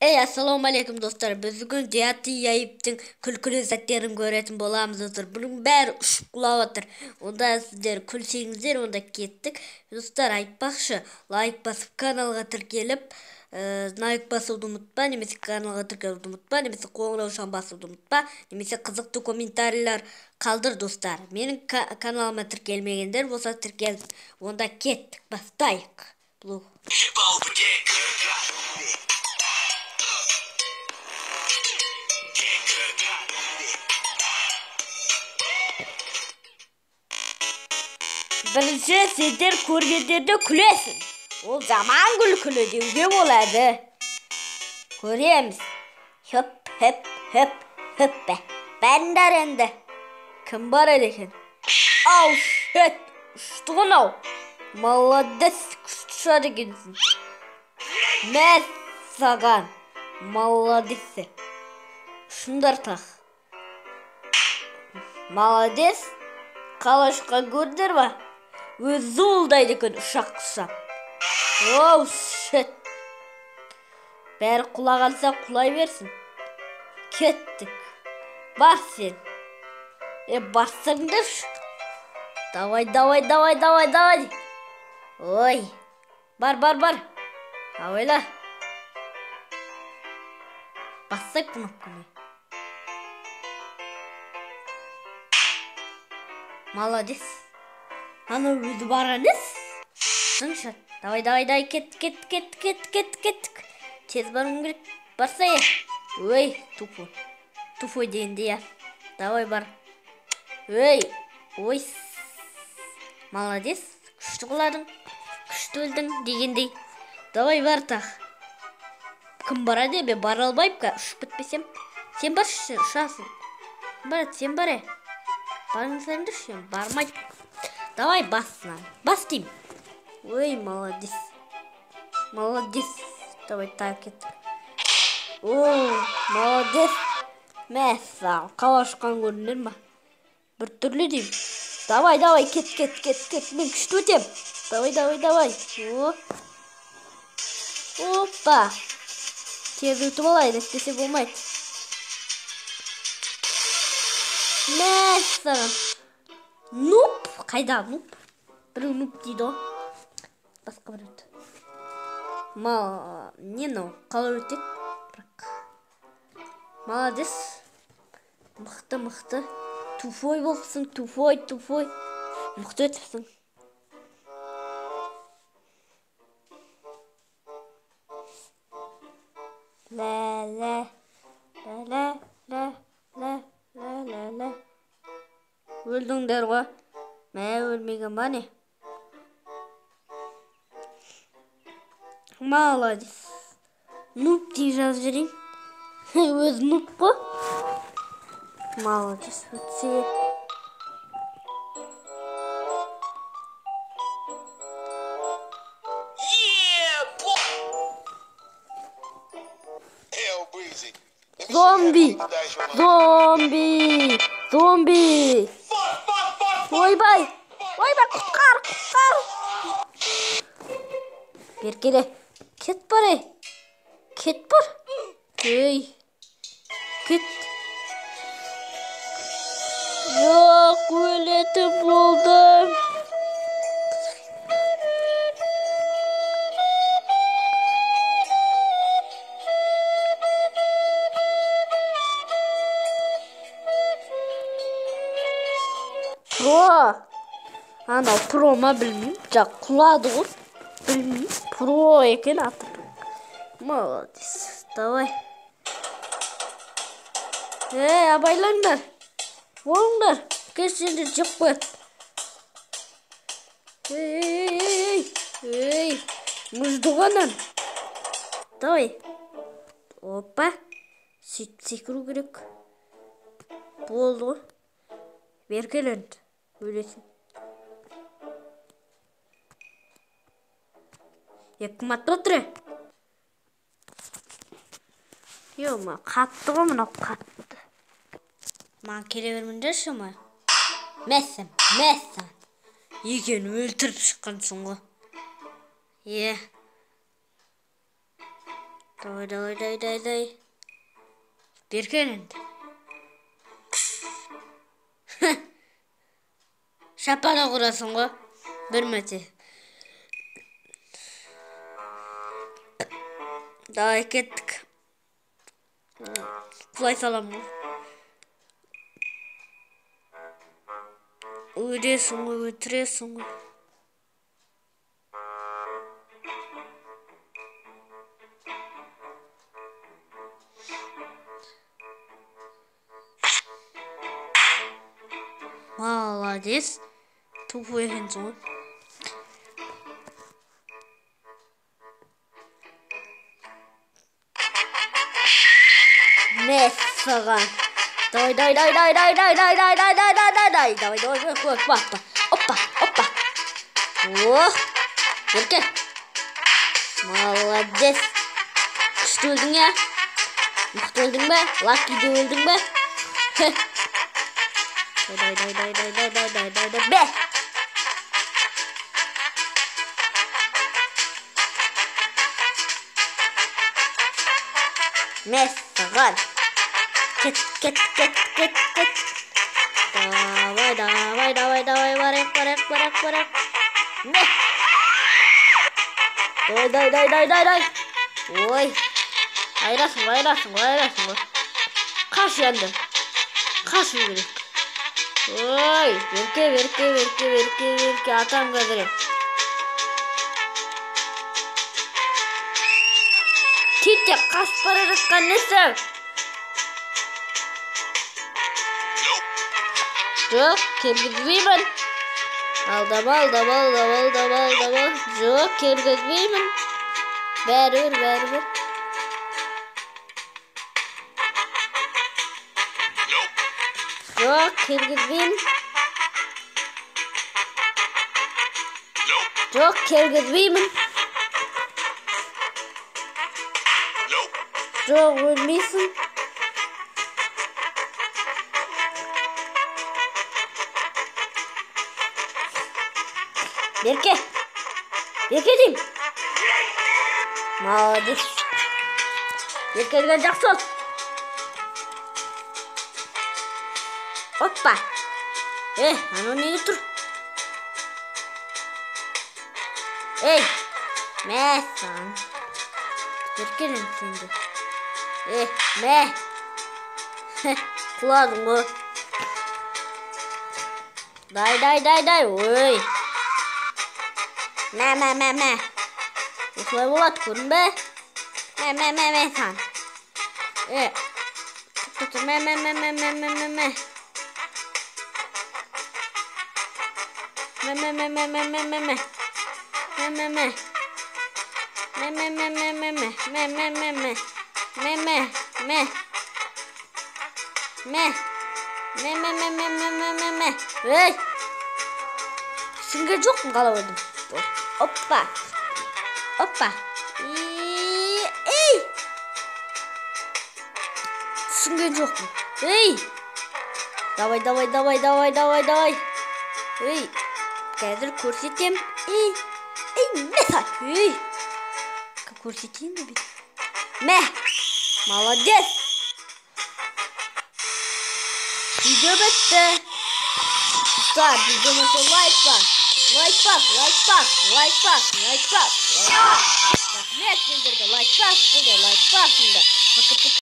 Assalomu alaykum do'stlar. Biz bugun Jiyati Yayibning kulkuli zatlarini ko'rатын bo'lamiz do'stlar. Buning bari ushib qulayotir. Unda sizlar kulsangizlar, unda ketdik. Do'stlar, aytmoqchi, like bosib kanalga tirkelib, like bosuvni unutma, nemisi kanalga tirkelib unutma, nemisi qo'ng'iroqchani bosuvni unutma, nemisi qiziqli kommentariylar qoldir do'stlar. Mening kanalimga tirkelmaganlar bo'lsa tirkel. Unda ketdik, bastayıq. Birinchi sizlar ko'rganlarda kulesin. O zaman kulkuli deuga bo'ladi. Ko'ramiz. Hop hop hop hoppa. Bandar endi. Kim bor ekan? Oh shit. Ushtuğun. Молодец. Kuchlar ekansan. Sagan. Молодец. Shunday taq. Молодец. Қалашқа көрдір ба? Өзі ұлдайды күн ұшақ құсап. Оу, шет. Бәрі құлақ алса құлай берсін. Кеттік. Бар сен. Барсыңдыр. Давай. Ой. Бар. Авайла. Бассақ кнопканы. Молодец. Аны өзі бараныз. Сыңшат. Давай, кет. Тез барың керек. Барсай. Ой, туфой дейінді я. Давай бар. Ой. Молодец. Күшті қыладың. Күшті өлдің дегендей. Давай бар тақ. Кім барады бе? Бара албайып қа. Ұшып бітпесем. Сен бар ұшасың. Сен бар е. Барыңыздар шен, бармайды. Давай басынан. Бас дейм. Ой, молодец. Давай так кеттік. О, молодец. Мәссал. Қалашқан көрінер ма? Бір түрлі дейм. Давай, кет. Мен күшті өтем. Давай. Опа. Тез өтіп алайды, істесе болмайды. Мәссаған. Нуп. Қайда нуп? Біреу нуп дейді о. Басқа бір өті. Нені о? Қалай өтеді? Молодец. Мықты. Туфой болсын. Туфой. Мықты өтіпсің. Ла. Өлдіңдер ғой. Мә өлмеген ба не? Молодец. Нуп дей жазып жүрейін. Өз нуп қой. Молодец. Өтсе. Зомби. Ойбай, құтқар. Беркеле. Кет бар. Ей. Кет. Жоқ, өлетіп болдым. Анау про ма білмеймін. Жақ құлады ғой. Білмеймін. Про екен аты. Молодец. Давай. Абайлаңдар. Болыңдар. Кешінде жық қойып. Мұждығанан. Давай. Опа. Секіру керек. Болды ғой. Беркеленді. Өлесің. Екім атты отыры. Ма қатты ғой мұнау қатты. Маған келе берміңдер шыма. Мәссен. Екен өлтіріп шыққансың ғой. Давай. Берген енді. Шапана құрасың ғой. Бір мәте. Давай кеттік. Құлай салам ғой. Өлесің ғой, өтіресің ғой. Молодец. Тупой екенсің ғой. Мәссаған. Давай. Опа. Ох, ерке. Молодец. Күшті өлдің я? Мықты өлдің бе? Лакиде өлдің бе? Бе! Мәссаған. Кет. Давай, барайық. Не? Дай. Ой. Айрасың ғой. Қаш енді. Қашу керек. Ой, берке, атам қазір. Титтек қашып бара жатқан несі? Жоқ, кергізбеймін. Алдама. Жоқ, кергізбеймін. Бәрібір. Жоқ, кергізбеймін. Жоқ, өлмейсің. Берке дейм. Молодец. Беркелген жақсы ол. Оппа. Анау неге тұр? Мәссаған. Беркелен сенде. Мә. Құладың ғой. Дай. Ой. Мә. Осылай болады, көрдің бе? Мә, сан. Тұр, мә. Ей! Сіңген жоқпын қалап өдім. Оппа. Ей! Сіңген жоқпын. Ей! Давай. Ей! Қазір көрсетем. Ей! Мәсат! Ей! Көрсетейін бе бет? Мә! Молодец! Видео бітті. Видеомызға лайк бас. Рахмет сендерге, лайк басыңдар.